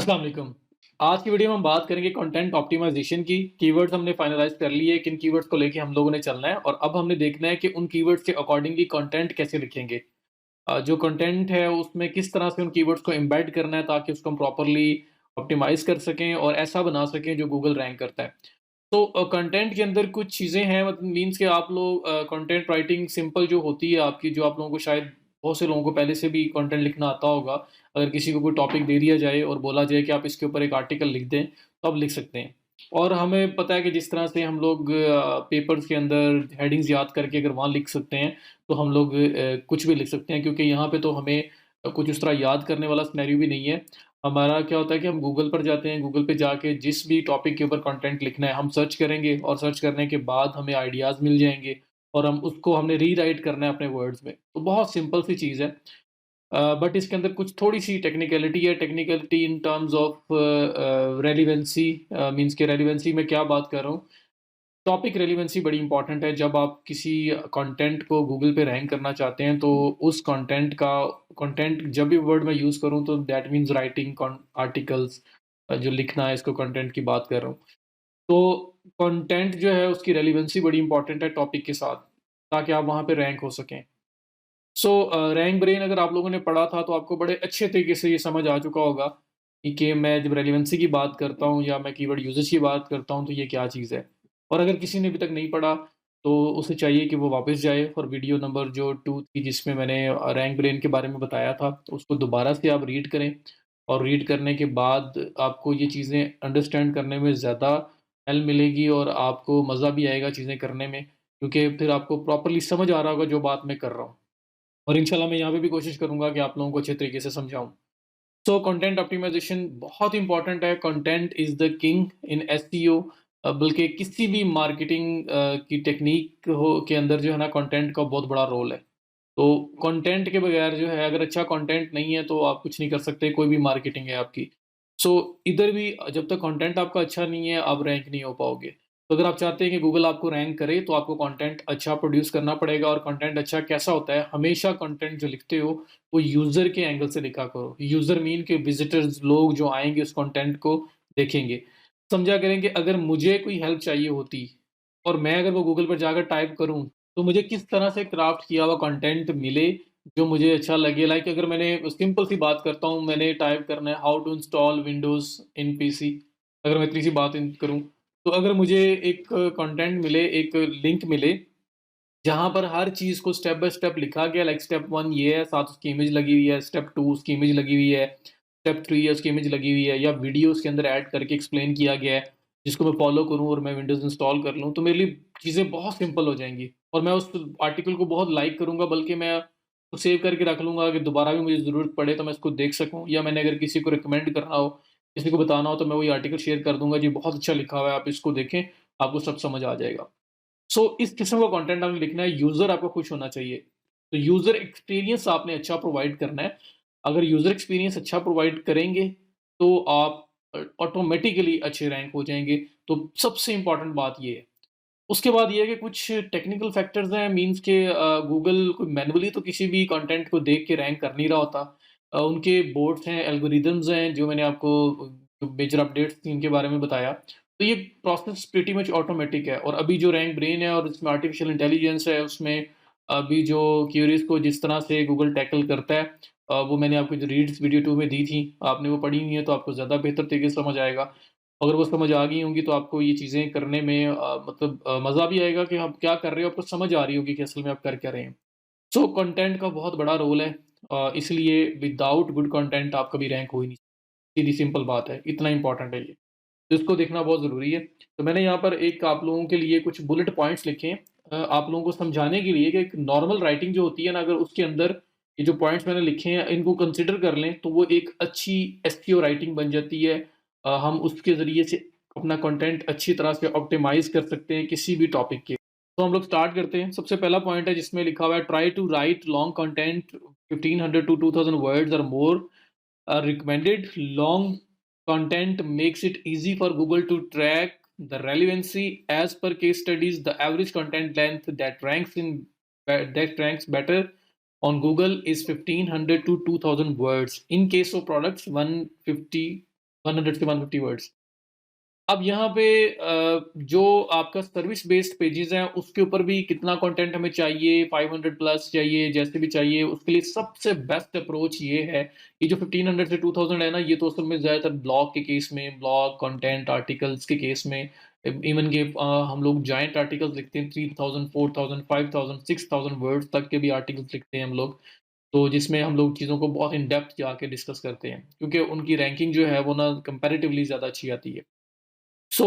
अस्सलाम वालेकुम। आज की वीडियो में हम बात करेंगे कंटेंट ऑप्टिमाइज़ेशन की। कीवर्ड्स हमने फाइनलाइज़ कर लिए, किन कीवर्ड्स को लेके हम लोगों ने चलना है और अब हमने देखना है कि उन कीवर्ड्स के अकॉर्डिंगली कंटेंट कैसे लिखेंगे। जो कंटेंट है उसमें किस तरह से उन कीवर्ड्स को एम्बेड करना है ताकि उसको हम प्रॉपर्ली ऑप्टिमाइज़ कर सकें और ऐसा बना सकें जो गूगल रैंक करता है। तो कंटेंट के अंदर कुछ चीज़ें हैं मतलब मीन्स कि आप लोग कंटेंट राइटिंग सिंपल जो होती है आपकी जो आप लोगों को शायद बहुत से लोगों को पहले से भी कंटेंट लिखना आता होगा। अगर किसी को कोई टॉपिक दे दिया जाए और बोला जाए कि आप इसके ऊपर एक आर्टिकल लिख दें, तो आप लिख सकते हैं। और हमें पता है कि जिस तरह से हम लोग पेपर्स के अंदर हेडिंग्स याद करके अगर वहाँ लिख सकते हैं, तो हम लोग कुछ भी लिख सकते हैं क्योंकि यहाँ पे तो हमें कुछ उस तरह याद करने वाला सिनेरियो भी नहीं है। हमारा क्या होता है कि हम गूगल पर जाते हैं, गूगल पे जाके जिस भी टॉपिक के ऊपर कंटेंट लिखना है, हम सर्च करेंगे और सर्च करने के बाद हमें आइडियाज़ मिल जाएँगे और हम उसको हमने रीराइट करना है अपने वर्ड्स में। तो बहुत सिंपल सी चीज़ है। बट इसके अंदर कुछ थोड़ी-सी टेक्निकैलिटी है, technicality in terms of relevancy means के रेलेवेंसी में क्या बात कर रहा हूँ, टॉपिक रेलेवेंसी बड़ी इंपॉर्टेंट है। जब आप किसी कंटेंट को गूगल पे रैंक करना चाहते हैं, तो उस कंटेंट जब भी वर्ड मैं यूज़ करूँ, तो that means writing con articles जो लिखना है, इसको कंटेंट की बात कर रहा हूँ। तो कंटेंट जो है, उसकी रेलेवेंसी बड़ी इंपॉर्टेंट है टॉपिक के साथ, ताकि आप वहाँ पे रैंक हो सकें। रैंक ब्रेन अगर आप लोगों ने पढ़ा था, तो आपको बड़े अच्छे तरीके से ये समझ आ चुका होगा कि मैं जब रेलेवेंसी की बात करता हूँ या मैं कीवर्ड यूसेज की बात करता हूँ, तो ये क्या चीज़ है। और अगर किसी ने अभी तक नहीं पढ़ा, तो उसे चाहिए कि वो वापस जाए और वीडियो नंबर जो 2 थी जिसमें मैंने रैंक ब्रेन के बारे में बताया था, तो उसको दोबारा से आप रीड करें और रीड करने के बाद आपको ये चीज़ें अंडरस्टैंड करने में ज़्यादा हेल्प मिलेगी और आपको मज़ा भी आएगा चीज़ें करने में, क्योंकि फिर आपको प्रॉपर्ली समझ आ रहा होगा जो बात मैं कर रहा हूँ। और इंशाल्लाह मैं यहाँ पे भी कोशिश करूँगा कि आप लोगों को अच्छे तरीके से समझाऊँ। सो कंटेंट ऑप्टिमाइज़ेशन बहुत इम्पोर्टेंट है, content is the king in SEO. बल्कि किसी भी मार्केटिंग की टेक्नीक हो के अंदर जो है ना कंटेंट का बहुत बड़ा रोल है। तो कंटेंट के बगैर जो है अगर अच्छा कंटेंट नहीं है तो आप कुछ नहीं कर सकते, कोई भी मार्केटिंग है आपकी। सो इधर भी जब तक कंटेंट आपका अच्छा नहीं है, आप रैंक नहीं हो पाओगे। तो अगर आप चाहते हैं कि गूगल आपको रैंक करे, तो आपको कंटेंट अच्छा प्रोड्यूस करना पड़ेगा और कंटेंट अच्छा कैसा होता है, हमेशा कंटेंट जो लिखते हो, वो यूज़र के एंगल से लिखा करो। यूज़र मीन के विज़िटर्स लोग जो आएँगे उस कंटेंट को देखेंगे। समझा करें कि अगर मुझे कोई हेल्प चाहिए होती और मैं अगर वो गूगल पर जाकर टाइप करूँ, तो मुझे किस तरह से क्राफ्ट किया हुआ कंटेंट मिले, जो मुझे अच्छा लगे। लाइक अगर मैंने सिंपल सी बात करता हूँ, मैंने टाइप करना है how to install Windows in PC, अगर मैं इतनी सी बात इन करूँ, तो अगर मुझे एक कंटेंट मिले, एक लिंक मिले, जहाँ पर हर चीज़ को स्टेप बाय स्टेप लिखा गया, लाइक स्टेप 1 ये है, साथ उसकी इमेज लगी हुई है, स्टेप 2 उसकी इमेज लगी हुई है, स्टेप 3 है उसकी इमेज लगी हुई है, या वीडियो उसके अंदर ऐड करके एक्सप्लेन किया गया है, जिसको मैं फॉलो करूँ और मैं विंडोज़ इंस्टॉल कर लूँ, तो मेरे लिए चीज़ें बहुत सिंपल हो जाएँगी और मैं उस आर्टिकल को बहुत लाइक करूँगा, बल्कि मैं उसको सेव करके रख लूँगा कि दोबारा भी मुझे ज़रूरत पड़े तो मैं इसको देख सकूँ, या मैंने अगर किसी को रिकमेंड करना हो, किसी को बताना हो, तो मैं वही आर्टिकल शेयर कर दूँगा, जी बहुत अच्छा लिखा हुआ है, आप इसको देखें, आपको सब समझ आ जाएगा। इस किस्म का कंटेंट आपने लिखना है, यूज़र आपका खुश होना चाहिए। तो यूज़र एक्सपीरियंस आपने अच्छा प्रोवाइड करना है। अगर यूज़र एक्सपीरियंस अच्छा प्रोवाइड करेंगे, तो आप ऑटोमैटिकली अच्छे रैंक हो जाएँगे। तो सबसे इम्पोर्टेंट बात ये है। उसके बाद ये है कि कुछ टेक्निकल फैक्टर्स हैं, मीन्स के गूगल कोई मैनुअली तो किसी भी कंटेंट को देख के रैंक कर नहीं रहा होता। उनके बोर्ड्स हैं, एल्गोरिदम्स हैं, जो मैंने आपको मेजर अपडेट्स थी इनके बारे में बताया। तो ये प्रोसेस प्रीटी मच ऑटोमैटिक है और अभी जो रैंक ब्रेन है और इसमें आर्टिफिशियल इंटेलिजेंस है, उसमें अभी जो क्वेरीज़ को जिस तरह से गूगल टैकल करता है, वो मैंने आपको जो रीड्स वीडियो 2 में दी थी, आपने वो पढ़ी हुई है तो आपको ज़्यादा बेहतर तरीके से समझ आएगा। अगर वो समझ आ गई होंगी तो आपको ये चीज़ें करने में मतलब मज़ा भी आएगा कि आप क्या कर रहे हो, आपको समझ आ रही होगी कि असल में आप कर क्या रहे हैं। कंटेंट का बहुत बड़ा रोल है, इसलिए विदाउट गुड कंटेंट आप कभी रैंक हो ही नहीं, सीधी सिंपल बात है, इतना इम्पोर्टेंट है ये। तो इसको देखना बहुत ज़रूरी है। तो मैंने यहाँ पर एक आप लोगों के लिए कुछ बुलेट पॉइंट्स लिखे हैं, आप लोगों को समझाने के लिए कि एक नॉर्मल राइटिंग जो होती है ना, अगर उसके अंदर ये जो पॉइंट्स मैंने लिखे हैं इनको कंसीडर कर लें, तो वो एक अच्छी एसईओ राइटिंग बन जाती है। हम उसके ज़रिए से अपना कंटेंट अच्छी तरह से ऑप्टिमाइज़ कर सकते हैं किसी भी टॉपिक के। तो हम लोग स्टार्ट करते हैं। सबसे पहला पॉइंट है जिसमें लिखा हुआ है, try to write long content 1500 to 2000 words और more recommended. Long content makes it easy for Google to track the relevancy. As per case studies, the average content length that ranks better on Google is 1500 to 2000 words. In case of products, 150 100 से 150 words. अब यहाँ पे जो आपका service based pages हैं, उसके ऊपर भी कितना कंटेंट हमें चाहिए, 500 प्लस चाहिए, जैसे भी चाहिए, उसके लिए सबसे बेस्ट अप्रोच ये है, ये जो 1500 से 2000 है ना, ये तो असल में ज़्यादातर ब्लॉग के केस में, ब्लॉग, कंटेंट, आर्टिकल्स के केस में, इवन कि हम लोग जायंट आर्टिकल्स लिखते हैं, 3000, 4000, 5000, 6000 वर्ड्स तक के भी आर्टिकल्स लिखते हैं हम लोग। तो जिसमें हम लोग चीज़ों को बहुत इन डेप्थ जाके डिस्कस करते हैं, क्योंकि उनकी रैंकिंग जो है, वो ना कंपैरेटिवली ज़्यादा अच्छी आती है। सो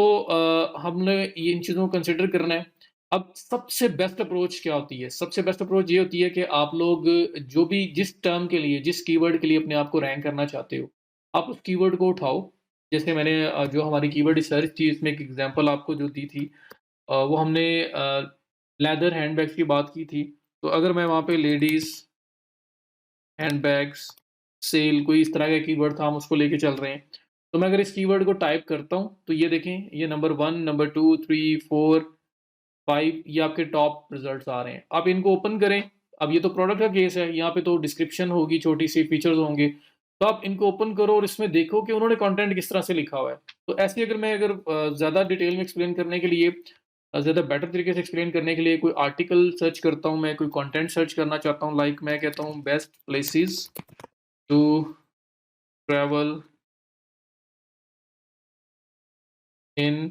हमने ये इन चीज़ों को कंसिडर करना है। अब सबसे बेस्ट अप्रोच क्या होती है? सबसे बेस्ट अप्रोच ये होती है कि आप लोग जो भी जिस टर्म के लिए, जिस कीवर्ड के लिए अपने आप को रैंक करना चाहते हो, आप उस कीवर्ड को उठाओ। जैसे मैंने जो हमारी कीवर्ड रिसर्च थी, इसमें एक एग्ज़ाम्पल आपको जो दी थी, वो हमने लेदर हैंडबैग्स की बात की थी। तो अगर मैं वहाँ पे लेडीज़ हैंडबैग्स, सेल, कोई इस तरह का कीवर्ड था, हम उसको लेके चल रहे हैं। तो मैं अगर इस कीवर्ड को टाइप करता हूँ, तो ये देखें, ये नंबर 1, नंबर 2, 3, 4, 5 ये आपके टॉप रिज़ल्ट्स आ रहे हैं। आप इनको ओपन करें, अब ये तो प्रोडक्ट का केस है, यहाँ पे तो डिस्क्रिप्शन होगी, छोटी-सी फीचर्स होंगे। तो आप इनको ओपन करो और इसमें देखो कि उन्होंने कंटेंट किस तरह से लिखा हुआ है। तो ऐसे अगर मैं ज़्यादा डिटेल में एक्सप्लेन करने के लिए, ज़्यादा बेटर तरीके से एक्सप्लेन करने के लिए कोई आर्टिकल सर्च करता हूँ, मैं कोई कंटेंट सर्च करना चाहता हूँ, लाइक मैं कहता हूँ best places to travel in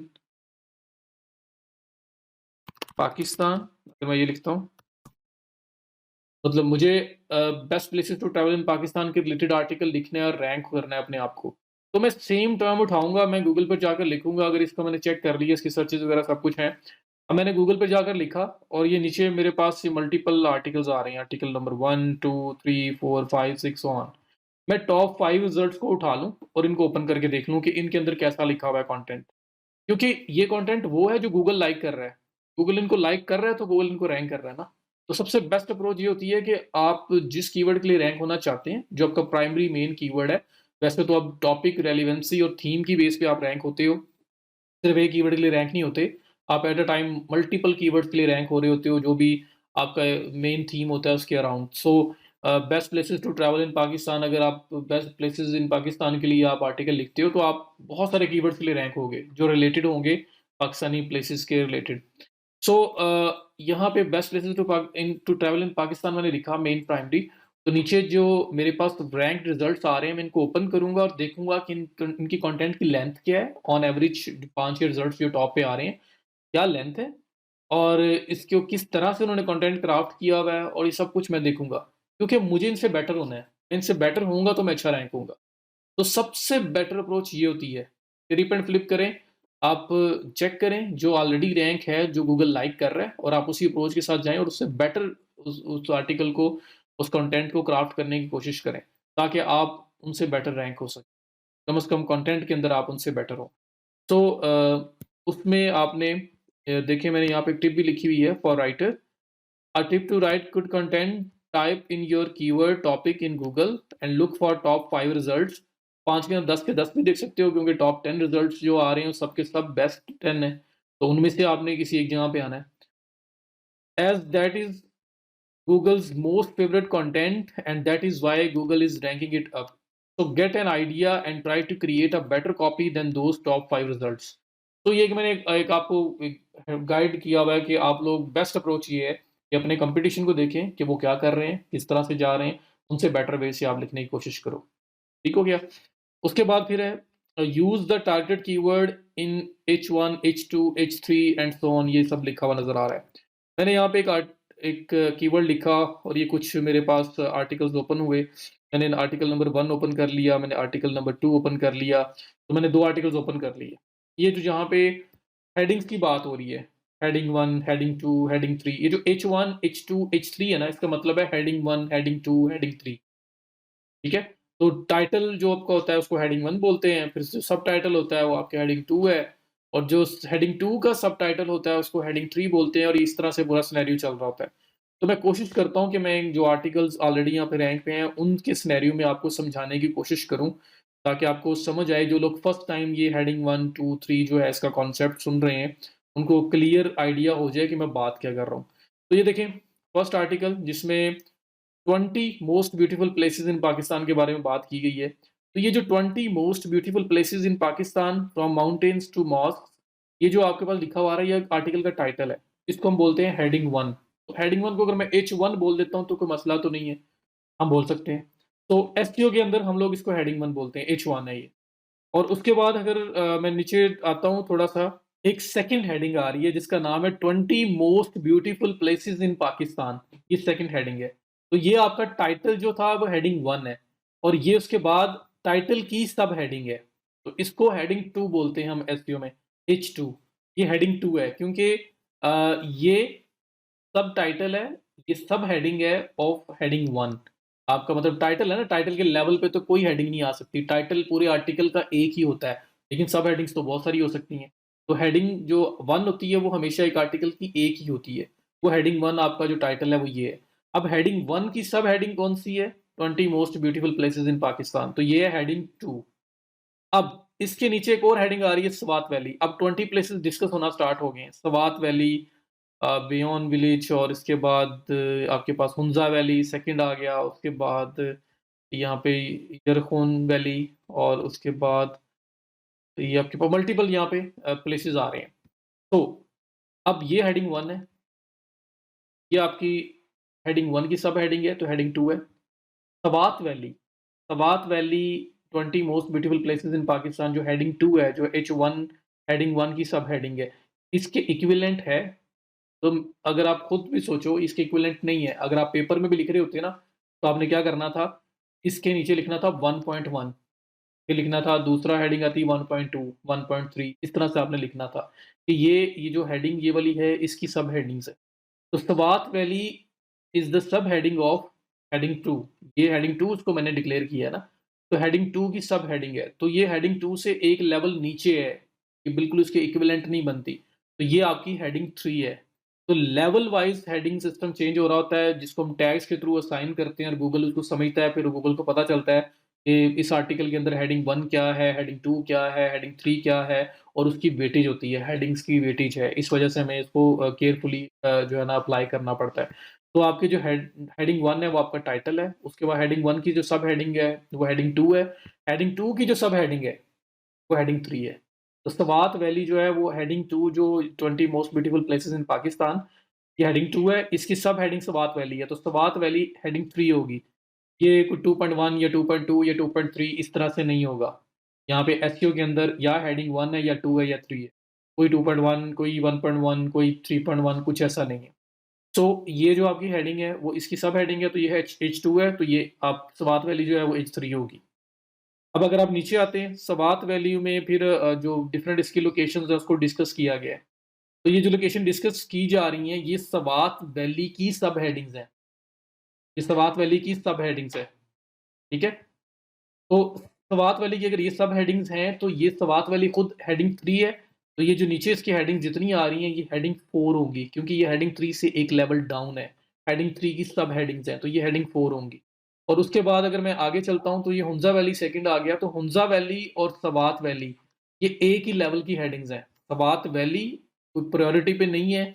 Pakistan, तो मैं ये लिखता हूँ, मतलब मुझे best places to travel in Pakistan के रिलेटेड आर्टिकल लिखना है और रैंक करना है अपने आप को। तो मैं सेम टर्म उठाऊँगा, मैं गूगल पर जाकर लिखूँगा, अगर इसका मैंने चेक कर लिया, इसकी सर्चेज़ वगैरह सब कुछ हैं। अब मैंने गूगल पे जाकर लिखा और ये नीचे मेरे पास ये मल्टीपल आर्टिकल्स आ रहे हैं, आर्टिकल नंबर 1, 2, 3, 4, 5, 6 सो ऑन। मैं टॉप 5 रिजल्ट्स को उठा लूँ और इनको ओपन करके देख लूँ कि इनके अंदर कैसा लिखा हुआ है कंटेंट। क्योंकि ये कंटेंट वो है जो गूगल लाइक कर रहा है। गूगल इनको लाइक कर रहा है तो गूगल इनको रैंक कर रहा है ना। तो सबसे बेस्ट अप्रोच ये होती है कि आप जिस कीवर्ड के लिए रैंक होना चाहते हैं, जो आपका प्राइमरी मेन कीवर्ड है, वैसे तो आप टॉपिक, रेलेवेंसी और थीम की बेस पे आप रैंक होते हो। सिर्फ एक कीवर्ड के लिए रैंक नहीं होते। आप at a time multiple keywords के लिए रैंक हो रहे होते हो, जो भी आपका मेन थीम होता है उसके around. So best places to travel in Pakistan, अगर आप बेस्ट प्लेसेस इन पाकिस्तान के लिए आप आर्टिकल लिखते हो, तो आप बहुत सारे कीवर्ड्स के लिए रैंक होगे, जो रिलेटेड होंगे पाकिस्तानी प्लेसेस के रिलेटेड। सो यहाँ पे best places to travel in Pakistan मैंने लिखा मेन प्राइमरी। तो नीचे जो मेरे पास रैंक्ड रिजल्ट्स आ रहे हैं, मैं इनको ओपन करूँगा और देखूँगा कि इनकी कंटेंट की लेंथ क्या है। ऑन एवरेज 5 के रिजल्ट्स जो टॉप पे आ रहे हैं, क्या लेंथ है और इसको किस तरह से उन्होंने कंटेंट क्राफ्ट किया हुआ है, और ये सब कुछ मैं देखूँगा। क्योंकि मुझे इनसे बेटर होना है। मैं इनसे बेटर होऊँगा तो मैं अच्छा रैंक होऊँगा। तो सबसे बेटर अप्रोच ये होती है, रिप एंड फ्लिप करें, आप चेक करें जो ऑलरेडी रैंक है, जो गूगल लाइक कर रहा है, और आप उसी अप्रोच के साथ जाएँ और उससे बेटर उस आर्टिकल को, उस कंटेंट को क्राफ्ट करने की कोशिश करें, ताकि आप उनसे बेटर रैंक हो सकें। कम से कम कंटेंट के अंदर आप उनसे बेटर हो। तो उसमें आपने देखिए, मैंने यहाँ पे एक टिप भी लिखी हुई है for writer. A tip to write good content, type in your keyword topic in Google and look for top 5 results। 5 के 10 भी देख सकते हो, क्योंकि टॉप 10 रिजल्ट्स जो आ रहे हैं, सब के सब बेस्ट 10 हैं। तो उनमें से आपने किसी एक जगह पे आना है। As that is Google's most favorite content and that is why Google is ranking it up. So get an idea and try to create a better copy than those top 5 results। तो ये कि मैंने एक आपको एक guide किया हुआ है कि आप लोग बेस्ट अप्रोच ये है कि अपने कंपटीशन को देखें कि वो क्या कर रहे हैं, किस तरह से जा रहे हैं, उनसे बेटर वे से आप लिखने की कोशिश करो। ठीक हो गया? उसके बाद फिर है use the target keyword in H1, H2, H3 and so on, ये सब लिखा हुआ नज़र आ रहा है। मैंने यहाँ पे एक कीवर्ड लिखा और ये कुछ मेरे पास आर्टिकल्स ओपन हुए। मैंने आर्टिकल नंबर 1 ओपन कर लिया, मैंने आर्टिकल नंबर 2 ओपन कर लिया, तो मैंने 2 आर्टिकल्स ओपन कर लिए। ये जो जहाँ पे हेडिंग्स की बात हो रही है, हेडिंग 1, हेडिंग 2, हेडिंग 3, ये जो H1, H2, H3 है ना, इसका मतलब है हेडिंग 1, हेडिंग 2, हेडिंग 3। ठीक है? तो टाइटल जो आपका होता है उसको हेडिंग 1 बोलते हैं, फिर जो सबटाइटल होता है वो आपके हेडिंग 2 है, और जो हेडिंग 2 का सबटाइटल होता है उसको हेडिंग 3 बोलते हैं, और इस तरह से पूरा सिनेरियो चल रहा होता है। तो मैं कोशिश करता हूँ कि मैं जो आर्टिकल्स ऑलरेडी यहाँ पे रैंक पे हैं, उनके सिनेरियो में आपको समझाने की कोशिश करूँ, ताकि आपको समझ आए। जो लोग फर्स्ट टाइम ये हेडिंग 1, 2, 3 जो है इसका कॉन्सेप्ट सुन रहे हैं, उनको क्लियर आइडिया हो जाए कि मैं बात क्या कर रहा हूँ। तो ये देखें, फर्स्ट आर्टिकल जिसमें 20 most beautiful places in Pakistan के बारे में बात की गई है। तो ये जो 20 most beautiful places in Pakistan from mountains to mosque, ये जो आपके पास लिखा हुआ आ रहा है, ये आर्टिकल का टाइटल है। इसको हम बोलते हैं हेडिंग 1। तो हेडिंग 1 को अगर मैं H1 बोल देता हूँ तो कोई मसला तो नहीं है, हम बोल सकते हैं। तो एसईओ के अंदर हम लोग इसको हेडिंग 1 बोलते हैं, H1 है ये। और उसके बाद अगर मैं नीचे आता हूँ थोड़ा-सा, एक सेकंड हेडिंग आ रही है जिसका नाम है 20 most beautiful places in Pakistan. ये सेकंड हेडिंग है। तो ये आपका टाइटल जो था वो हेडिंग 1 है और ये उसके बाद टाइटल की सब हेडिंग है। तो इसको हेडिंग 2 बोलते हैं हम एसईओ में, H2। ये हेडिंग 2 है क्योंकि ये सब टाइटल है, ये सब हेडिंग है ऑफ हेडिंग 1। आपका मतलब टाइटल है ना, टाइटल के लेवल पे तो कोई हेडिंग नहीं आ सकती। टाइटल पूरे आर्टिकल का एक ही होता है, लेकिन सब हेडिंग्स तो बहुत सारी हो सकती हैं। तो हेडिंग जो 1 होती है वो हमेशा एक आर्टिकल की एक ही होती है। वो हेडिंग 1 आपका जो टाइटल है वो ये है। अब हेडिंग 1 की सब हेडिंग कौन-सी है? 20 most beautiful places in Pakistan, तो ये है हेडिंग 2। अब इसके नीचे एक और हेडिंग आ रही है स्वात वैली। अब 20 प्लेसेस डिस्कस होना स्टार्ट हो गए हैं। स्वात वैली, बियॉन्ड विलेज, और इसके बाद आपके पास हुंजा वैली सेकंड आ गया। उसके बाद यहाँ पे यरखून वैली, और उसके बाद ये आपके पास मल्टीपल यहाँ पे प्लेसेस आ रहे हैं। तो अब ये हेडिंग 1 है, ये आपकी हेडिंग 1 की सब हेडिंग है, तो हेडिंग 2 है। Swat valley, Swat valley 20 most beautiful places in Pakistan जो हेडिंग 2 है, जो H1 हेडिंग 1 की सब हेडिंग है, इसके इक्विवेलेंट है। तो अगर आप खुद भी सोचो, इसके इक्विवेलेंट नहीं है। अगर आप पेपर में भी लिख रहे होते ना, तो आपने क्या करना था, इसके नीचे लिखना था 1.1, फिर लिखना था दूसरा हेडिंग आती 1.2, 1.3, इस तरह से आपने लिखना था कि ये जो हेडिंग ये वाली है इसकी सब हेडिंग्स है। तो Swat valley is the sub heading of heading 2। ये हेडिंग 2 उसको मैंने डिक्लेयर किया है ना, तो हेडिंग 2 की सब हेडिंग है। तो ये हेडिंग 2 से एक लेवल नीचे है, कि बिल्कुल उसके इक्विवेलेंट नहीं बनती। तो ये आपकी हेडिंग 3 है। तो level wise heading system change हो रहा होता है, जिसको हम टैग्स के थ्रू असाइन करते हैं और गूगल उसको समझता है। फिर गूगल को पता चलता है कि इस आर्टिकल के अंदर हेडिंग 1 क्या है, हेडिंग 2 क्या है, हेडिंग 3 क्या है, और उसकी वेटेज होती है, हेडिंग्स की वेटेज है। इस वजह से हमें इसको केयरफुली जो है ना अप्लाई करना पड़ता है। तो आपकी जो हेडिंग 1 है वो आपका टाइटल है, उसके बाद हेडिंग 1 की जो सब हेडिंग है वो हेडिंग 2 है, हेडिंग 2 की जो सब हेडिंग है वो हेडिंग 3 है। तो स्वात वैली जो है वो हेडिंग 2, जो 20 most beautiful places in Pakistan, ये हेडिंग 2 है, इसकी सब हेडिंग स्वात वैली है। तो स्वात वैली हेडिंग 3 होगी। ये कोई 2.1 या 2.2 या 2.3 इस तरह से नहीं होगा। यहाँ पे एसईओ के अंदर या हेडिंग 1 है या 2 है या 3 है। कोई 2.1, कोई 1.1, कोई 3.1, कुछ ऐसा नहीं है। तो ये जो आपकी हेडिंग है वो इसकी सब हेडिंग है, तो ये H2 है, तो ये आप स्वात वैली जो है वो H3 होगी। अब अगर आप नीचे आते हैं, स्वात वैली में फिर जो डिफरेंट इसकी लोकेशंस है उसको डिस्कस किया गया है। तो ये जो लोकेशन डिस्कस की जा रही हैं, ये स्वात वैली की सब हेडिंग्स हैं। ये स्वात वैली की सब हेडिंग्स है, ठीक है? तो स्वात वैली की अगर ये सब हेडिंग्स हैं, तो ये स्वात वैली खुद हेडिंग 3 है। तो ये जो नीचे इसकी हेडिंग जितनी आ रही हैं, ये हेडिंग 4 होंगी, क्योंकि ये हेडिंग 3 से एक लेवल डाउन है। हेडिंग 3 की सब हेडिंग्स हैं, तो ये हेडिंग 4 होंगी। और उसके बाद अगर मैं आगे चलता हूँ, तो ये हुंजा वैली सेकंड आ गया। तो हुंजा वैली और स्वात वैली, ये एक ही लेवल की हेडिंग्स हैं। स्वात वैली कोई प्रायोरिटी पे नहीं है।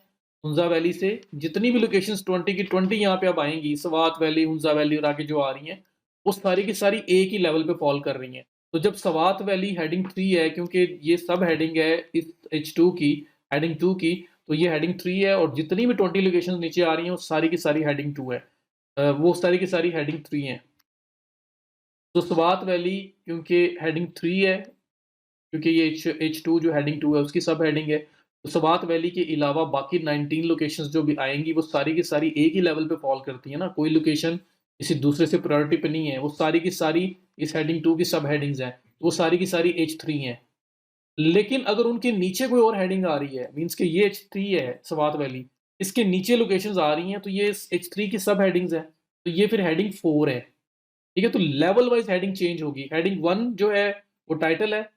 हुंजा वैली से जितनी भी लोकेशंस 20 की 20 यहाँ पे अब आएँगी, स्वात वैली, हुंजा वैली और आगे जो आ रही हैं, वो सारी की सारी एक ही लेवल पे फॉल कर रही हैं। तो जब स्वात वैली हेडिंग 3 है, क्योंकि ये सब हेडिंग है इस H2 की, हेडिंग 2 की, तो ये हेडिंग 3 है, और जितनी भी 20 लोकेशंस नीचे आ रही हैं, वो सारी की सारी हेडिंग 2 है। वो सारी की सारी हेडिंग 3 हैं। तो स्वात वैली क्योंकि हेडिंग 3 है, क्योंकि ये H2 जो हेडिंग 2 है उसकी सब हेडिंग है। तो स्वात वैली के अलावा बाकी 19 लोकेशंस जो भी आएँगी, वो सारी की सारी एक ही लेवल पे फॉल करती है ना, कोई लोकेशन किसी दूसरे से प्रायोरिटी पे नहीं है। वो सारी की सारी इस हेडिंग 2 की सब हेडिंग्स हैं, वो सारी की सारी H3 हैं। लेकिन अगर उनके नीचे कोई और हेडिंग आ रही है, मीन्स कि ये H3 है स्वात वैली, इसके नीचे लोकेशंस आ रही हैं, तो ये H3 की सब हेडिंग्स हैं, तो ये फिर हेडिंग 4 है। ठीक है? तो लेवल वाइज़ हेडिंग चेंज होगी। हेडिंग 1 जो है वो टाइटल है।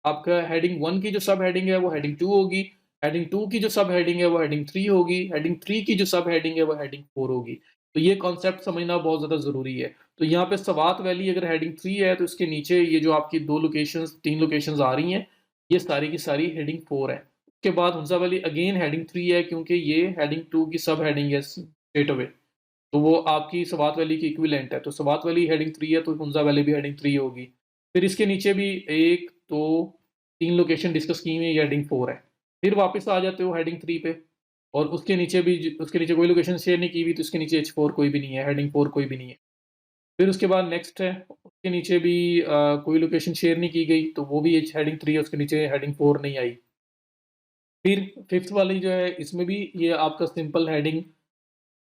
आपका हेडिंग 1 की जो सब हेडिंग है वो हेडिंग 2 होगी। हेडिंग 2 की जो सब हेडिंग है वो हेडिंग 3 होगी। हेडिंग 3 की जो सब हेडिंग है वो हेडिंग 4 होगी। तो ये कॉन्सेप्ट समझना बहुत ज़्यादा ज़रूरी है। तो यहाँ पे स्वात वैली अगर हेडिंग 3 है, तो इसके नीचे ये जो आपकी 2 लोकेशंस 3 लोकेशंस आ रही हैं, ये सारी की सारी हेडिंग 4 है। उसके बाद हुंजा वैली अगेन हेडिंग 3 है, क्योंकि ये हेडिंग 2 की सब हेडिंग है स्ट्रेट अवे। तो वो आपकी स्वात वैली की इक्विवेलेंट है। तो स्वात वैली हेडिंग 3 है, तो हुंजा वैली भी हेडिंग 3 होगी। फिर इसके नीचे भी 1, 2, 3 लोकेशन डिस्कस की हुई है, ये हेडिंग 4 है। फिर वापस आ जाते हो हेडिंग 3 पे और उसके नीचे कोई लोकेशन शेयर नहीं की हुई, तो इसके नीचे H4 कोई भी नहीं है, हेडिंग 4 कोई भी नहीं है। फिर उसके बाद नेक्स्ट है, उसके नीचे भी कोई लोकेशन शेयर नहीं की गई, तो वो भी एच हेडिंग 3 है, उसके नीचे हेडिंग 4 नहीं आई। फिर 5th वाली जो है, इसमें भी ये आपका सिंपल हेडिंग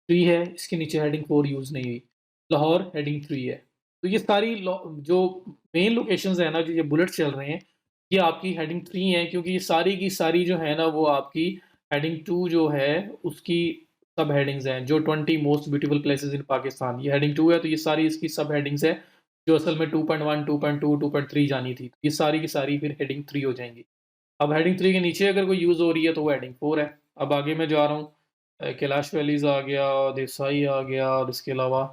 3 है, इसके नीचे हेडिंग 4 यूज़ नहीं हुई। लाहौर हेडिंग 3 है। तो ये सारी जो मेन लोकेशंस है ना, जो ये बुलेट्स चल रहे हैं, ये आपकी हेडिंग 3 है, क्योंकि ये सारी की सारी जो है ना, वो आपकी हेडिंग 2 जो है, उसकी सब हेडिंग्स हैं। जो 20 most beautiful places in Pakistan, ये हेडिंग 2 है, तो ये सारी इसकी सब हेडिंग्स है, जो असल में 2.1, 2.2, 2.3 जानी थी। ये सारी की सारी फिर हेडिंग 3 हो जाएंगी। अब हेडिंग 3 के नीचे अगर कोई यूज़ हो रही है, तो वो हेडिंग 4 है। अब आगे मैं जा रहा हूँ, कैलाश वैलीज़ आ गया, देसाई आ गया, और इसके अलावा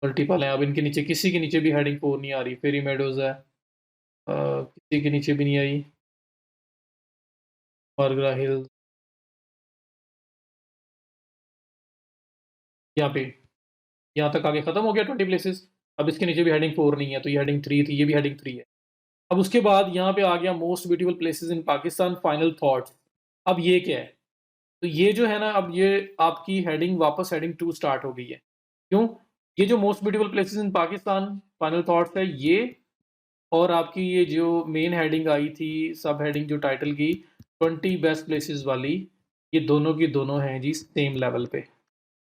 मल्टीपल हैं। अब इनके नीचे किसी के नीचे भी हेडिंग 4 नहीं आ रही। फेरी मेडोज़ है, किसी के नीचे भी नहीं आई। बारगरा हिल्स, यहाँ पे, यहाँ तक आगे खत्म हो गया 20 प्लेसेस। अब इसके नीचे भी हेडिंग 4 नहीं है, तो ये हेडिंग 3 थी, ये भी हेडिंग 3 है। अब उसके बाद यहाँ पे आ गया most beautiful places in Pakistan final thoughts. अब ये क्या है? तो ये जो है ना, अब ये आपकी हेडिंग वापस हेडिंग 2 स्टार्ट हो गई है। क्यों? ये जो most beautiful places in Pakistan final thoughts है, ये और आपकी ये जो मेन हेडिंग आई थी, सब हेडिंग जो टाइटल की 20 बेस्ट प्लेसेस वाली, ये दोनों की दोनों हैं जी सेम लेवल पे।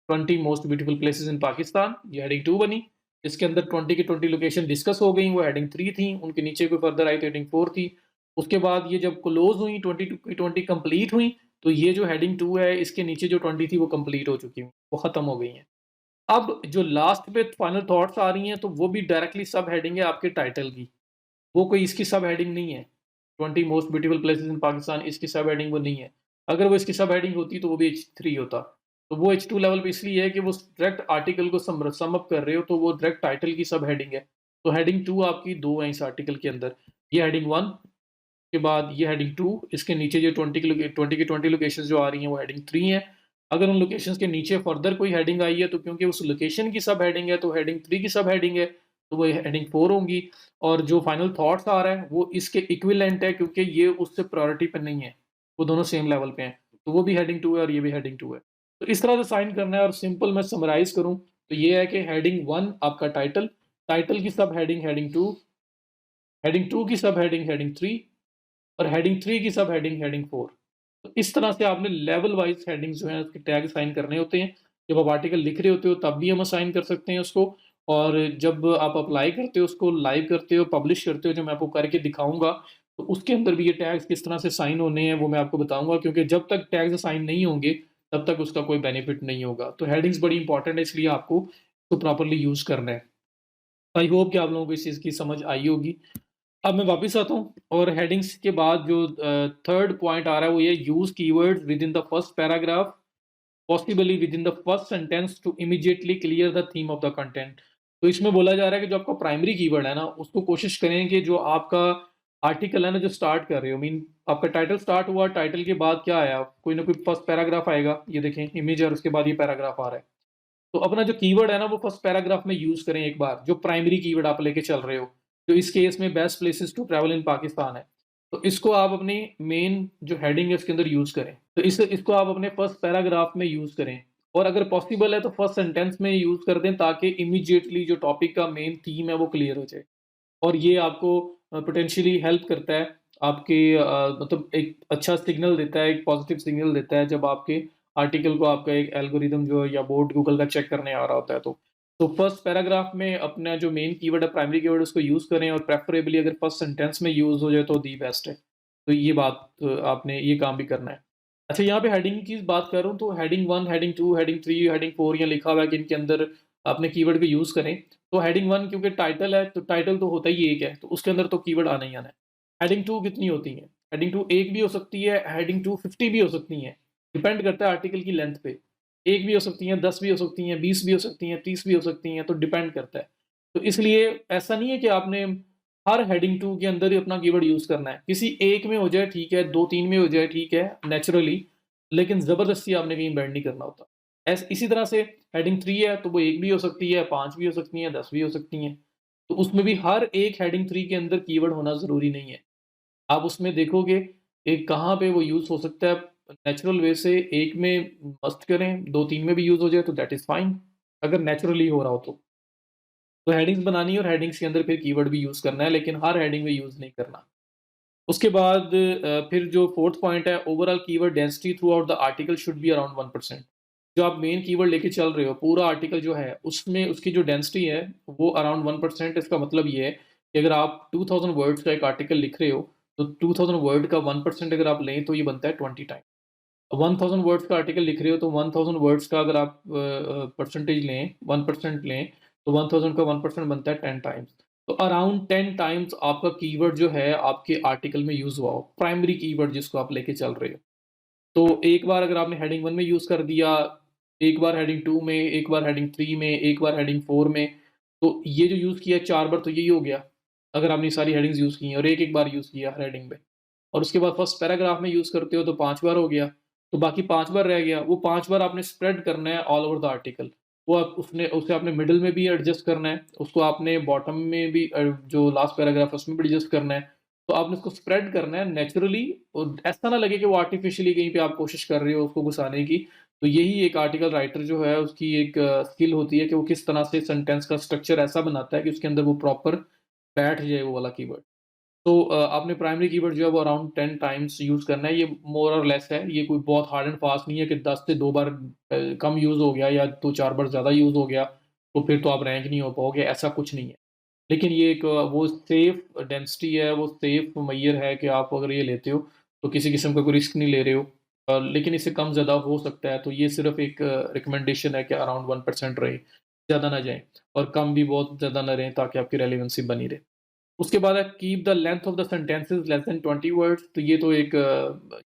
20 most beautiful places in Pakistan, ये हेडिंग 2 बनी। इसके अंदर 20 की 20 लोकेशन डिस्कस हो गई, वो हेडिंग 3 थी। उनके नीचे कोई फर्दर आई तो हेडिंग 4 थी। उसके बाद ये जब क्लोज हुई, 22 की 20 कंप्लीट हुई, तो ये जो हेडिंग 2 है, इसके नीचे जो 20 थी, वो कंप्लीट हो चुकी हैं, वो खत्म हो गई हैं। अब जो लास्ट पे फाइनल थॉट्स आ रही हैं, तो वो भी डायरेक्टली सब हेडिंग है आपके टाइटल की। वो कोई इसकी सब हेडिंग नहीं है। 20 most beautiful places in Pakistan, इसकी सब हेडिंग वो नहीं है। अगर वो इसकी सब हेडिंग होती, तो वो भी H3 होता। तो वो H2 लेवल पे इसलिए है कि वो डायरेक्ट आर्टिकल को सम अप कर रहे हो, तो वो डायरेक्ट टाइटल की सब हेडिंग है। तो हेडिंग 2 आपकी 2 है इस आर्टिकल के अंदर। ये हेडिंग 1 के बाद ये हेडिंग 2, इसके नीचे जो 20 की 20 लोकेशंस जो आ रही हैं, वो हेडिंग 3 है। अगर उन लोकेशंस के नीचे फर्दर कोई हेडिंग आई है, तो क्योंकि उस लोकेशन की सब हेडिंग है, तो हेडिंग 3 की सब हेडिंग है, तो वो हेडिंग 4 होंगी। और जो फाइनल थॉट्स आ रहा है, वो इसके इक्विवेलेंट है, क्योंकि ये उससे प्रायोरिटी पे नहीं है, वो दोनों सेम लेवल पे हैं। तो वो भी हेडिंग 2 है और ये भी हेडिंग 2 है। तो इस तरह से साइन करना है। और सिंपल मैं समराइज करूँ, तो ये है कि हेडिंग 1 आपका टाइटल, टाइटल की सब हेडिंग हेडिंग 2, हेडिंग 2 की सब हेडिंग हेडिंग 3, और हेडिंग 3 की सब हेडिंग हेडिंग 4। तो इस तरह से आपने लेवल वाइज हेडिंग्स जो हैं, उसके टैग असाइन करने होते हैं। जब आप आर्टिकल लिख रहे होते हो, तब भी हम असाइन कर सकते हैं उसको। और जब आप अप्लाई करते हो, उसको लाइव करते हो, पब्लिश करते हो, जो मैं आपको करके दिखाऊँगा, तो उसके अंदर भी ये टैग्स किस तरह से साइन होने हैं, वो मैं आपको बताऊँगा, क्योंकि जब तक टैग्स असाइन नहीं होंगे, तब तक उसका कोई बेनिफिट नहीं होगा। तो हेडिंग्स बड़ी इंपॉर्टेंट है, इसलिए आपको इसको प्रॉपर्ली यूज़ करना है। आई होप कि आप लोगों को इस चीज़ की समझ आई होगी। अब मैं वापस आता हूँ, और हेडिंग्स के बाद जो थर्ड पॉइंट आ रहा है, वो ये use keywords within the first paragraph, possibly within the first sentence to immediately clear the theme of the content. तो इसमें बोला जा रहा है कि जो आपका प्राइमरी कीवर्ड है ना, उसको कोशिश करें कि जो आपका आर्टिकल है ना, जो स्टार्ट कर रहे हो, मीन आपका टाइटल स्टार्ट हुआ, टाइटल के बाद क्या आया, कोई ना कोई फर्स्ट पैराग्राफ आएगा, ये देखें इमेज, और उसके बाद ये पैराग्राफ आ रहा है। तो अपना जो कीवर्ड है ना, वो फर्स्ट पैराग्राफ में यूज़ करें एक बार, जो प्राइमरी कीवर्ड आप लेके चल रहे हो। जो इस केस में best places to travel in Pakistan है। तो इसको आप अपनी मेन जो हेडिंग है, उसके अंदर यूज़ करें। तो इसको आप अपने फर्स्ट पैराग्राफ में यूज़ करें। और अगर पॉसिबल है, तो फर्स्ट सेंटेंस में यूज़ कर दें, ताकि इमीडिएटली जो टॉपिक का मेन थीम है, वो क्लियर हो जाए। और ये आपको पोटेंशियली हेल्प करता है, आपके मतलब एक अच्छा सिग्नल देता है, एक पॉजिटिव सिग्नल देता है, जब आपके आर्टिकल को आपका एक एल्गोरिदम जो है, या बोर्ड गूगल का चेक करने आ रहा होता है। तो फर्स्ट पैराग्राफ में अपना जो मेन कीवर्ड है, प्राइमरी कीवर्ड, उसको यूज़ करें, और प्रेफरेबली अगर फर्स्ट सेंटेंस में यूज़ हो जाए, तो दी बेस्ट है। तो ये बात, आपने ये काम भी करना है। अच्छा, यहाँ पे हेडिंग की बात करूँ, तो हेडिंग 1, हेडिंग 2, हेडिंग 3, हेडिंग 4 यहाँ लिखा हुआ है कि इनके अंदर अपने कीवर्ड को यूज़ करें। तो हेडिंग 1 क्योंकि टाइटल है, तो टाइटल तो होता ही एक है, तो उसके अंदर तो कीवर्ड आना ही आना है। हेडिंग 2 कितनी होती है? हेडिंग 2 1 भी हो सकती है, हेडिंग 2 50 भी हो सकती हैं। डिपेंड करता है आर्टिकल की लेंथ पे। 1 भी हो सकती हैं, 10 भी हो सकती हैं, 20 भी हो सकती हैं, 30 भी हो सकती हैं, तो डिपेंड करता है। तो इसलिए ऐसा नहीं है कि आपने हर हेडिंग 2 के अंदर ही अपना कीवर्ड यूज़ करना है। किसी एक में हो जाए ठीक है, 2-3 में हो जाए ठीक है, नेचुरली, लेकिन ज़बरदस्ती आपने कहीं बैंड नहीं करना होता। इसी तरह से हेडिंग 3 है, तो वो 1 भी हो सकती है, 5 भी हो सकती हैं, 10 भी हो सकती हैं। तो उसमें भी हर एक हेडिंग 3 के अंदर कीवर्ड होना ज़रूरी नहीं है। आप उसमें देखोगे कि कहाँ पे वो यूज़ हो सकता है, नेचुरल वे से एक में मस्ट करें, 2-3 में भी यूज़ हो जाए तो दैट इज़ फाइन, अगर नेचुरली हो रहा हो तो। तो हेडिंग्स बनानी है और हेडिंग्स के अंदर फिर कीवर्ड भी यूज़ करना है, लेकिन हर हेडिंग में यूज़ नहीं करना। उसके बाद फिर जो 4th पॉइंट है, overall keyword density through out the article should be around 1%। जो आप मेन कीवर्ड लेके चल रहे हो, पूरा आर्टिकल जो है, उसमें उसकी जो डेंसिटी है, वो अराउंड 1%। इसका मतलब ये है कि अगर आप 2000 वर्ड्स का एक आर्टिकल लिख रहे हो, तो 2000 वर्ड का 1% अगर आप लें, तो ये बनता है 20 टाइम। 1000 वर्ड्स का आर्टिकल लिख रहे हो, तो 1000 वर्ड्स का अगर आप परसेंटेज लें, 1% लें, तो 1000 का 1% बनता है 10 टाइम्स। तो अराउंड 10 टाइम्स आपका कीवर्ड जो है, आपके आर्टिकल में यूज़ हुआ हो, प्राइमरी कीवर्ड जिसको आप लेके चल रहे हो। तो एक बार अगर आपने हेडिंग 1 में यूज़ कर दिया, एक बार हेडिंग 2 में, एक बार हेडिंग 3 में, एक बार हेडिंग 4 में, तो ये जो यूज़ किया 4 बार तो यही हो गया। अगर आपने सारी हेडिंग्स यूज़ की हैं और एक-एक बार यूज़ किया हर हेडिंग में। और उसके बाद फर्स्ट पैराग्राफ में यूज़ करते हो तो 5 बार हो गया, तो बाकी 5 बार रह गया। वो 5 बार आपने स्प्रेड करना है ऑल ओवर द आर्टिकल। वो आप उसने उसे आपने मिडल में भी एडजस्ट करना है, उसको आपने बॉटम में भी जो लास्ट पैराग्राफ है उसमें भी एडजस्ट करना है। तो आपने उसको स्प्रेड करना है नेचुरली, और ऐसा ना लगे कि वो आर्टिफिशियली कहीं पे आप कोशिश कर रहे हो उसको घुसाने की। तो यही एक आर्टिकल राइटर जो है उसकी एक स्किल होती है कि वो किस तरह से सेंटेंस का स्ट्रक्चर ऐसा बनाता है कि उसके अंदर वो प्रॉपर बैठ जाए वो वाला कीवर्ड। तो आपने प्राइमरी कीवर्ड जो है वो अराउंड 10 टाइम्स यूज़ करना है, ये मोर और लेस है, ये कोई बहुत हार्ड एंड फास्ट नहीं है कि 10 से 2 बार कम यूज़ हो गया या तो 4 बार ज़्यादा यूज़ हो गया, तो फिर तो आप रैंक नहीं हो पाओगे, ऐसा कुछ नहीं है। लेकिन ये एक वो सेफ डेंसिटी है, वो सेफ मैयर है कि आप अगर ये लेते हो, तो किसी किस्म का कोई रिस्क नहीं ले रहे हो। लेकिन इससे कम ज़्यादा हो सकता है, तो ये सिर्फ़ एक रिकमेंडेशन है कि अराउंड 1% रहे, ज़्यादा ना जाएँ और कम भी बहुत ज़्यादा ना रहें ताकि आपकी रेलेवेंसी बनी रहे। उसके बाद है keep the length of the sentences less than 20 words. तो ये तो एक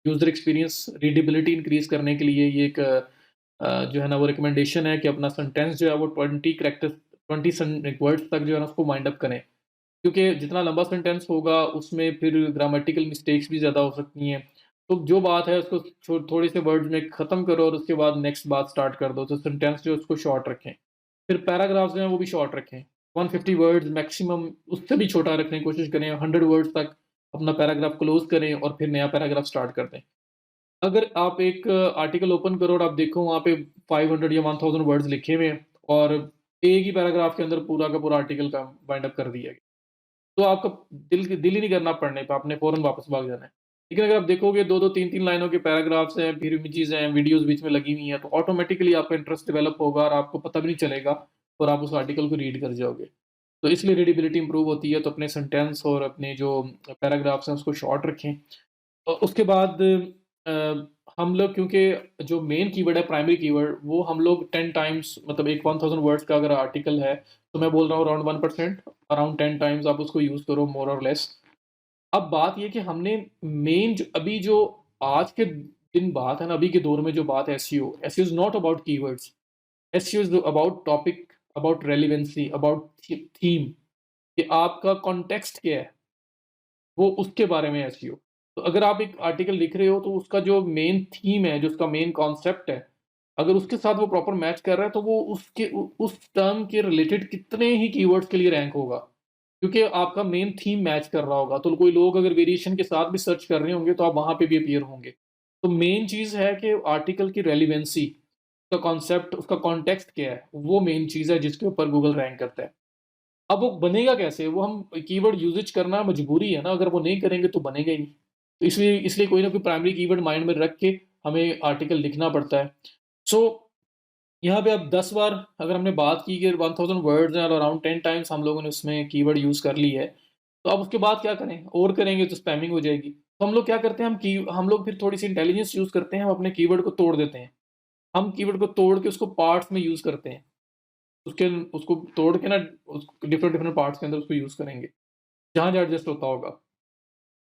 यूज़र एक्सपीरियंस रीडेबिलिटी इंक्रीज़ करने के लिए ये एक जो है ना वो रिकमेंडेशन है कि अपना सेंटेंस जो है वो 20 कैरेक्टर्स 20 वर्ड्स तक जो है ना उसको वाइंड अप करें। क्योंकि जितना लंबा सेंटेंस होगा उसमें फिर ग्रामेटिकल मिस्टेक्स भी ज़्यादा हो सकती हैं। तो जो बात है उसको थोड़े से वर्ड्स में ख़त्म करो और उसके बाद नेक्स्ट बात स्टार्ट कर दो। तो सेंटेंस जो है उसको शॉर्ट रखें। फिर पैराग्राफ्स जो हैं वो भी शॉर्ट रखें। 150 वर्ड्स मैक्सिमम, उससे भी छोटा रखने की कोशिश करें। 100 वर्ड्स तक अपना पैराग्राफ क्लोज़ करें और फिर नया पैराग्राफ स्टार्ट कर दें। अगर आप एक आर्टिकल ओपन करो और आप देखो वहाँ पे 500 या 1000 वर्ड्स लिखे हुए हैं और एक ही पैराग्राफ के अंदर पूरा का पूरा आर्टिकल का वाइंड अप कर दिया गया। तो आपका दिल ही नहीं करना पढ़ने पे, आपने फ़ौरन वापस भाग जाना है। लेकिन अगर आप देखोगे 2-2 3-3 लाइनों के पैराग्राफ्स हैं, फिर इमेजेस हैं, वीडियोज़ बीच में लगी हुई हैं, तो ऑटोमैटिकली आपका इंटरेस्ट डेवलप होगा और आपको पता भी नहीं चलेगा और आप उस आर्टिकल को रीड कर जाओगे। तो इसलिए रीडेबिलिटी इम्प्रूव होती है, तो अपने सेंटेंस और अपने जो पैराग्राफ्स हैं उसको शॉर्ट रखें। उसके बाद हम लोग क्योंकि जो मेन कीवर्ड है प्राइमरी कीवर्ड वो हम लोग 10 टाइम्स, मतलब एक 1000 वर्ड्स का अगर आर्टिकल है, तो मैं बोल रहा हूँ अराउंड 1%, अराउंड 10 टाइम्स आप उसको यूज़ करो मोर और लेस। अब बात ये कि हमने मेन जो अभी जो आज के दिन बात है ना, अभी के दौर में जो बात है SEO, SEO is not about keywords, SEO is about topic, about relevancy, about theme, कि आपका कॉन्टेक्स्ट क्या है, वो उसके बारे में एसईओ। तो अगर आप एक आर्टिकल लिख रहे हो तो उसका जो मेन थीम है, जो उसका मेन कॉन्सेप्ट है, अगर उसके साथ वो प्रॉपर मैच कर रहा है तो वो उस टर्म के रिलेटेड कितने ही कीवर्ड्स के लिए रैंक होगा। क्योंकि आपका मेन थीम मैच कर रहा होगा, तो कोई लोग अगर वेरिएशन के साथ भी सर्च कर रहे होंगे तो आप वहाँ पे भी अपीयर होंगे। तो मेन चीज़ है कि आर्टिकल की रेलेवेंसी, उसका कॉन्सेप्ट, उसका कॉन्टेक्स्ट क्या है, वो मेन चीज़ है जिसके ऊपर गूगल रैंक करता है। अब वो बनेगा कैसे? वो हम कीवर्ड यूसेज करना मजबूरी है ना, अगर वो नहीं करेंगे तो बनेगा ही नहीं। तो इसलिए इसलिए कोई ना कोई प्राइमरी कीवर्ड माइंड में रख के हमें आर्टिकल लिखना पड़ता है। सो यहाँ पे अब 10 बार अगर हमने बात की कि 1000 वर्ड्स हैं और अराउंड 10 टाइम्स हम लोगों ने उसमें कीवर्ड यूज़ कर ली है, तो अब उसके बाद क्या करें? और करेंगे तो स्पैमिंग हो जाएगी। तो हम लोग क्या करते हैं, हम लोग फिर थोड़ी-सी इंटेलिजेंस यूज़ करते हैं, हम अपने कीवर्ड को तोड़ देते हैं। हम कीवर्ड को तोड़ के उसको पार्ट्स में यूज़ करते हैं। उसके उसको तोड़ के ना डिफरेंट डिफरेंट पार्ट्स के अंदर उसको यूज़ करेंगे, जहाँ-जहाँ एडजस्ट होता होगा।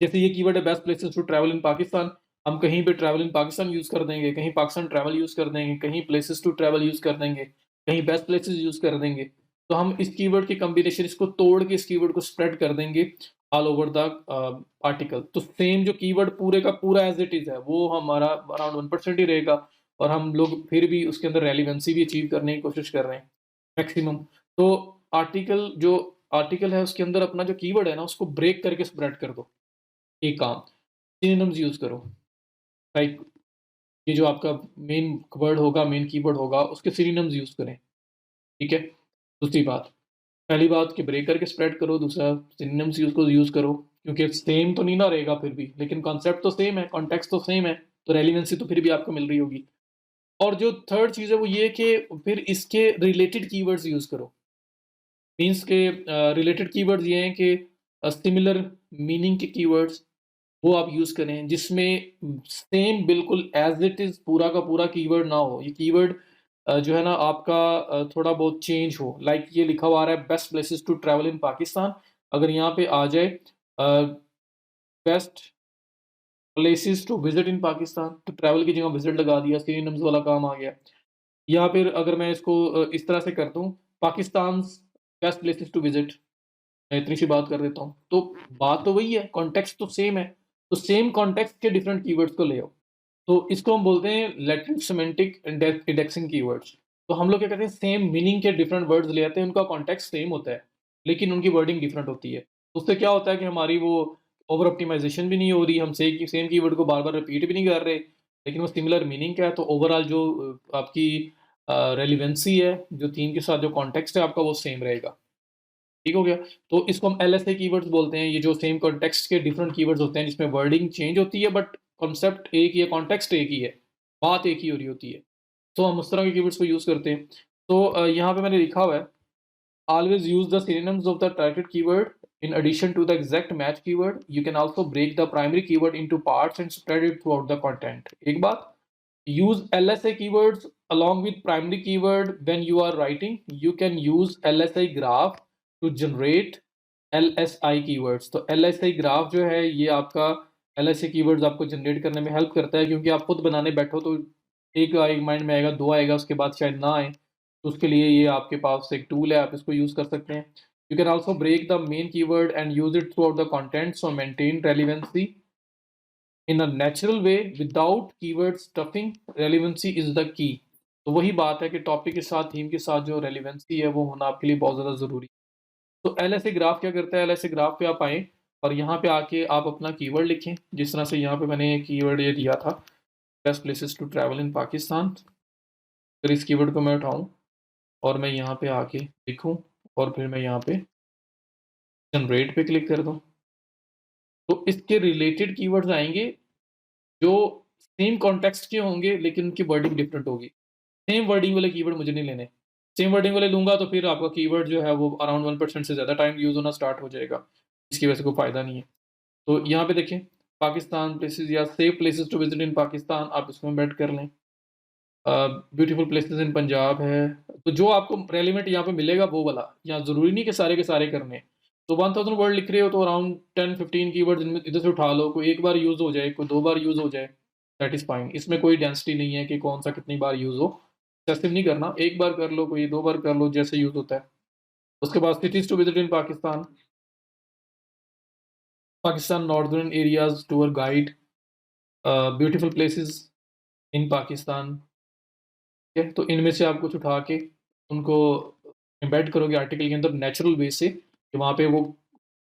जैसे ये कीवर्ड है best places to travel in Pakistan, हम कहीं पे ट्रैवल इन पाकिस्तान यूज़ कर देंगे, कहीं पाकिस्तान ट्रैवल यूज़ कर देंगे, कहीं प्लेसेस टू ट्रैवल यूज़ कर देंगे, कहीं बेस्ट प्लेसेस यूज़ कर देंगे। तो हम इस कीवर्ड की कॉम्बिनेशन, इसको तोड़ के इस कीवर्ड को स्प्रेड कर देंगे ऑल ओवर द आर्टिकल। तो सेम जो कीवर्ड पूरे का पूरा एज़ इट इज़ है, वो हमारा अराउंड 1% ही रहेगा और हम लोग फिर भी उसके अंदर रेलेवेंसी भी अचीव करने की कोशिश कर रहे हैं, मैक्सिमम। तो आर्टिकल जो आर्टिकल है उसके अंदर अपना जो कीवर्ड है ना उसको ब्रेक करके स्प्रेड कर दो। एक काम, सिनोनिम्स यूज़ करो। लाइक ये जो आपका मेन वर्ड होगा, मेन कीवर्ड होगा, उसके सिनोनिम्स यूज़ करें, ठीक है? दूसरी बात, पहली बात कि ब्रेक करके स्प्रेड करो, दूसरा सिनोनिम्स यूज़ करो, क्योंकि सेम तो नहीं ना रहेगा फिर भी, लेकिन कॉन्सेप्ट तो सेम है, कॉन्टेक्स्ट तो सेम है, तो रेलेवेंसी तो फिर भी आपको मिल रही होगी। और जो थर्ड चीज़ है वो ये है कि फिर इसके रिलेटेड कीवर्ड्स यूज़ करो। मीन्स के रिलेटेड कीवर्ड्स ये हैं कि सिमिलर मीनिंग के कीवर्ड्स वो आप यूज़ करें जिसमें सेम बिल्कुल एज़ इट इज़ पूरा का पूरा कीवर्ड ना हो। ये कीवर्ड जो है ना आपका थोड़ा बहुत चेंज हो। लाइक ये लिखा हुआ आ रहा है best places to travel in Pakistan. अगर यहाँ पे आ जाए best places to visit in Pakistan, तो ट्रैवल की जगह विज़िट लगा दिया, सिनोनिम्स वाला काम आ गया। या फिर अगर मैं इसको इस तरह से कर दूँ, Pakistan's best places to visit, मैं इतनी सी बात कर देता हूँ। तो बात तो वही है, कॉन्टेक्स्ट तो सेम है। तो सेम कॉन्टेक्स्ट के डिफरेंट कीवर्ड्स को ले आओ। तो इसको हम बोलते हैं लैटिन सिमेंटिक इंडेक्सिंग कीवर्ड्स। तो हम लोग क्या कहते हैं, सेम मीनिंग के डिफरेंट वर्ड्स ले आते हैं, उनका कॉन्टेक्स्ट सेम होता है, लेकिन उनकी वर्डिंग डिफरेंट होती है। उससे क्या होता है कि हमारी वो ओवर ऑप्टिमाइज़ेशन भी नहीं हो रही, हम सेम कीवर्ड को बार-बार रिपीट भी नहीं कर रहे, लेकिन वो सिमिलर मीनिंग का है, तो ओवरऑल जो आपकी रेलेवेंसी है, जो थीम के साथ जो कॉन्टेक्स्ट है आपका, वो सेम रहेगा। ठीक हो गया? तो इसको हम एलएसए कीवर्ड्स बोलते हैं, ये जो सेम कॉन्टेक्स्ट के डिफरेंट कीवर्ड्स होते हैं जिसमें वर्डिंग चेंज होती है बट कॉन्सेप्ट एक ही है, कॉन्टेक्स्ट एक ही है, बात एक ही हो रही होती है। तो हम उस तरह के कीवर्ड्स को यूज़ करते हैं। तो यहाँ पे मैंने लिखा हुआ है, always use the synonyms of the targeted keyword in addition to the exact match keyword. You can also break the primary keyword into parts and spread it throughout the content. एक बात, use LSA keywords along with primary keyword when you are writing. You can use LSI graph to generate LSI keywords. तो LSI graph जो है ये आपका LSA keywords आपको generate करने में हेल्प करता है, क्योंकि आप खुद बनाने बैठो तो एक माइंड में आएगा, दो आएगा, उसके बाद शायद ना आए। तो उसके लिए ये आपके पास एक टूल है, आप इसको यूज़ कर सकते हैं। You can also break the main keyword and use it throughout the content, so maintain relevancy in a natural way without keyword stuffing. Relevancy is the key. तो वही बात है कि टॉपिक के साथ, थीम के साथ जो रेलेवेंसी है वो होना आपके लिए बहुत ज़्यादा ज़रूरी है। तो एलएसए ग्राफ क्या करता है, एलएसए ग्राफ पे आप आएँ और यहाँ पे आके आप अपना कीवर्ड लिखें, जिस तरह से यहाँ पे मैंने कीवर्ड ये दिया था, best places to travel in Pakistan. फिर इस कीवर्ड को मैं उठाऊँ और मैं यहाँ पे आके लिखूँ और फिर मैं यहाँ पे जनरेट पे क्लिक कर दूँ। तो इसके रिलेटेड कीवर्ड्स आएँगे जो सेम कॉन्टेक्स्ट के होंगे लेकिन उनकी वर्डिंग डिफरेंट होगी। सेम वर्डिंग वाले कीवर्ड मुझे नहीं लेने। सेम वर्डिंग वाले लूँगा तो फिर आपका कीवर्ड जो है वो अराउंड 1% से ज़्यादा टाइम यूज़ होना स्टार्ट हो जाएगा। इसकी वजह से कोई फ़ायदा नहीं है। तो यहाँ पे देखें, पाकिस्तान प्लेसेस या safe places to visit in Pakistan, आप इसमें ऐड कर लें। ब्यूटीफुल प्लेसेस इन पंजाब है, तो जो आपको रेलेवेंट यहाँ पे मिलेगा वो वाला, यहाँ ज़रूरी नहीं कि सारे के सारे करने हैं। तो 1000 वर्ड लिख रहे हो तो अराउंड 10-15 कीवर्ड्स इनमें इधर से उठा लो, कोई एक बार यूज़ हो जाए, कोई 2 बार यूज़ हो जाए, दैट इज़ फाइन। इसमें कोई डेंसिटी नहीं है कि कौन-सा कितनी बार यूज़ हो, एक्सेसिव नहीं करना, 1 बार कर लो, कोई 2 बार कर लो, जैसे यूज़ होता है। उसके बाद cities to visit in Pakistan, Pakistan northern areas tour guide, beautiful places in Pakistan. ठीक है? तो इनमें से आप कुछ उठा के उनको एम्बेड करोगे आर्टिकल के अंदर नेचुरल वे से, कि वहाँ पे वो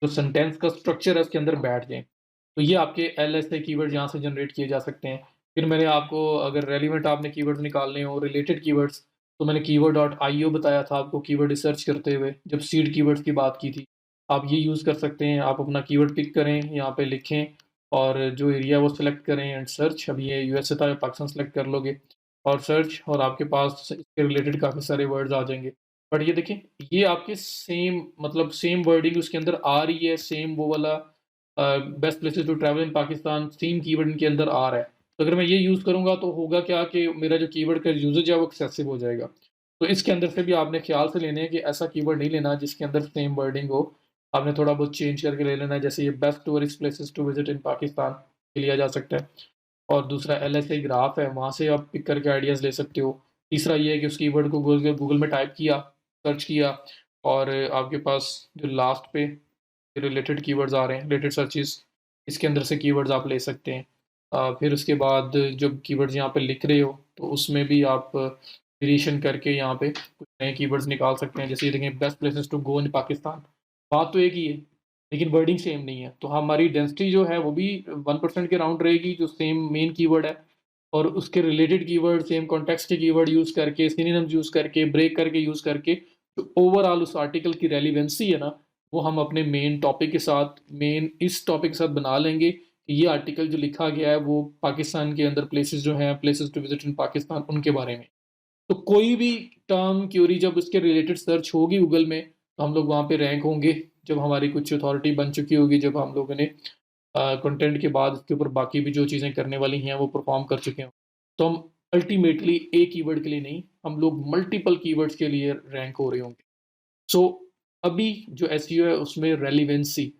जो सेंटेंस का स्ट्रक्चर है उसके अंदर बैठ जाएँ। तो ये आपके एलएसए कीवर्ड यहाँ से जनरेट किए जा सकते हैं। फिर मैंने आपको, अगर रेलेवेंट आपने कीवर्ड्स निकालने हो, रिलेटेड कीवर्ड्स, तो मैंने कीवर्ड.io बताया था आपको कीवर्ड रिसर्च करते हुए, जब सीड कीवर्ड्स की बात की थी। आप ये यूज़ कर सकते हैं, आप अपना कीवर्ड पिक करें, यहाँ पे लिखें और जो एरिया है वो सेलेक्ट करें एंड सर्च। अब ये यूएसए था, पाकिस्तान सेलेक्ट कर लोगे और सर्च, और आपके पास इसके रिलेटेड काफ़ी सारे वर्ड्स आ जाएँगे। बट ये देखिए, ये आपके सेम, मतलब सेम वर्डिंग उसके अंदर आ रही है, सेम वो वाला best places to travel in Pakistan same keyword इनके अंदर आ रहा है। तो अगर मैं ये यूज़ करूँगा तो होगा क्या कि मेरा जो कीवर्ड का यूसेज है वो एक्सेसिव हो जाएगा। तो इसके अंदर से भी आपने ख़्याल से लेने हैं कि ऐसा कीवर्ड नहीं लेना जिसके अंदर सेम वर्डिंग हो। आपने थोड़ा बहुत चेंज करके ले लेना है, जैसे ये best tourist places to visit in Pakistan ये लिया जा सकता है। और दूसरा एलएसए ग्राफ है, वहाँ से आप पिक करके आइडियाज़ ले सकते हो। तीसरा ये है कि उस कीवर्ड को गूगल में टाइप किया, सर्च किया और आपके पास जो लास्ट पे रिलेटेड कीवर्ड्स आ रहे हैं, रिलेटेड सर्चेज़, इसके अंदर से कीवर्ड्स आप ले सकते हैं। फिर उसके बाद जब कीवर्ड्स यहाँ पे लिख रहे हो तो उसमें भी आप वेरिएशन करके यहाँ पे कुछ नए कीवर्ड्स निकाल सकते हैं। जैसे ये देखें, बेस्ट प्लेसेस टू गो इन पाकिस्तान, बात तो एक ही है, लेकिन वर्डिंग सेम नहीं है। तो हमारी डेंसिटी जो है वो भी 1% के अराउंड रहेगी, जो सेम मेन कीवर्ड है, और उसके रिलेटेड कीवर्ड, सेम कॉन्टेक्स्ट के कीवर्ड यूज़ करके, सिनोनिम्स यूज़ करके, ब्रेक करके यूज़ करके, जो ओवरऑल उस आर्टिकल की रेलेवेंसी है ना, वो हम अपने मेन टॉपिक के साथ, मेन इस टॉपिक के साथ बना लेंगे कि ये आर्टिकल जो लिखा गया है वो पाकिस्तान के अंदर प्लेसेस जो हैं, places to visit in Pakistan, उनके बारे में। तो कोई भी टर्म क्यूरी जब उसके रिलेटेड सर्च होगी गूगल में, तो हम लोग वहाँ पे रैंक होंगे। जब हमारी कुछ अथॉरिटी बन चुकी होगी, जब हम लोगों ने कंटेंट के बाद उसके ऊपर बाकी भी जो चीज़ें करने वाली हैं वो परफॉर्म कर चुके हों, तो हम अल्टीमेटली एक कीवर्ड के लिए नहीं, हम लोग मल्टीपल कीवर्ड्स के लिए रैंक हो रहे होंगे। सो अभी जो एसईओ है उसमें रेलिवेंसी,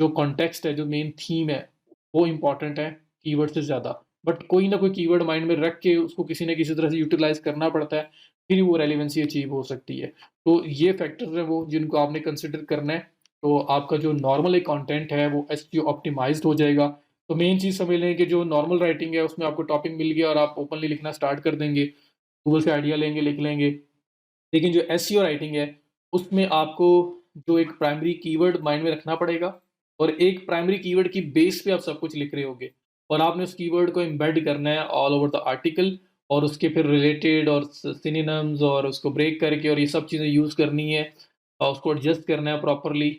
जो कॉन्टेक्स्ट है, जो मेन थीम है, वो इम्पोर्टेंट है कीवर्ड से ज़्यादा। बट कोई ना कोई कीवर्ड माइंड में रख के उसको किसी न किसी तरह से यूटिलाइज़ करना पड़ता है, फिर वो रेलेवेंसी अचीव हो सकती है। तो ये फैक्टर्स हैं वो जिनको आपने कंसिडर करना है। तो आपका जो नॉर्मल एक कंटेंट है वो एसईओ ऑप्टिमाइज़्ड हो जाएगा। तो मेन चीज़ समझ लें कि जो नॉर्मल राइटिंग है उसमें आपको टॉपिक मिल गया और आप ओपनली लिखना स्टार्ट कर देंगे, गूगल से आइडिया लेंगे, लिख लेंगे। लेकिन जो एसईओ राइटिंग है, उसमें आपको जो एक प्राइमरी कीवर्ड माइंड में रखना पड़ेगा, और एक प्राइमरी कीवर्ड की बेस पे आप सब कुछ लिख रहे होगे, और आपने उस कीवर्ड को एम्बेड करना है ऑल ओवर द आर्टिकल, और उसके फिर रिलेटेड और सिनोनिम्स और उसको ब्रेक करके और ये सब चीज़ें यूज़ करनी है, और उसको एडजस्ट करना है प्रॉपरली।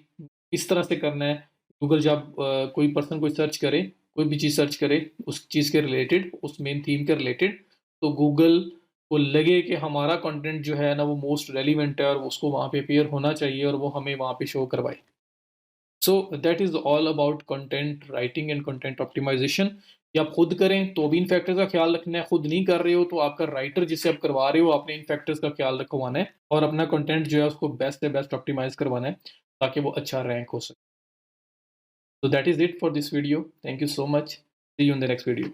इस तरह से करना है। गूगल जब कोई पर्सन कोई सर्च करे, कोई भी चीज़ सर्च करे उस चीज़ के रिलेटेड, उस मेन थीम के रिलेटेड, तो गूगल को लगे कि हमारा कंटेंट जो है ना वो मोस्ट रेलिवेंट है और उसको वहाँ पे अपीयर होना चाहिए और वो हमें वहाँ पे शो करवाए। So that is all about content writing and content optimization. ये आप खुद करें तो भी इन फैक्टर्स का ख्याल रखना है, खुद नहीं कर रहे हो तो आपका राइटर जिससे आप करवा रहे हो आपने इन फैक्टर्स का ख्याल रखवाना है, और अपना कंटेंट जो है उसको बेस्ट से बेस्ट ऑप्टिमाइज करवाना है ताकि वो अच्छा रैंक हो सके। So that is it for this video. Thank you so much. See you in the next video.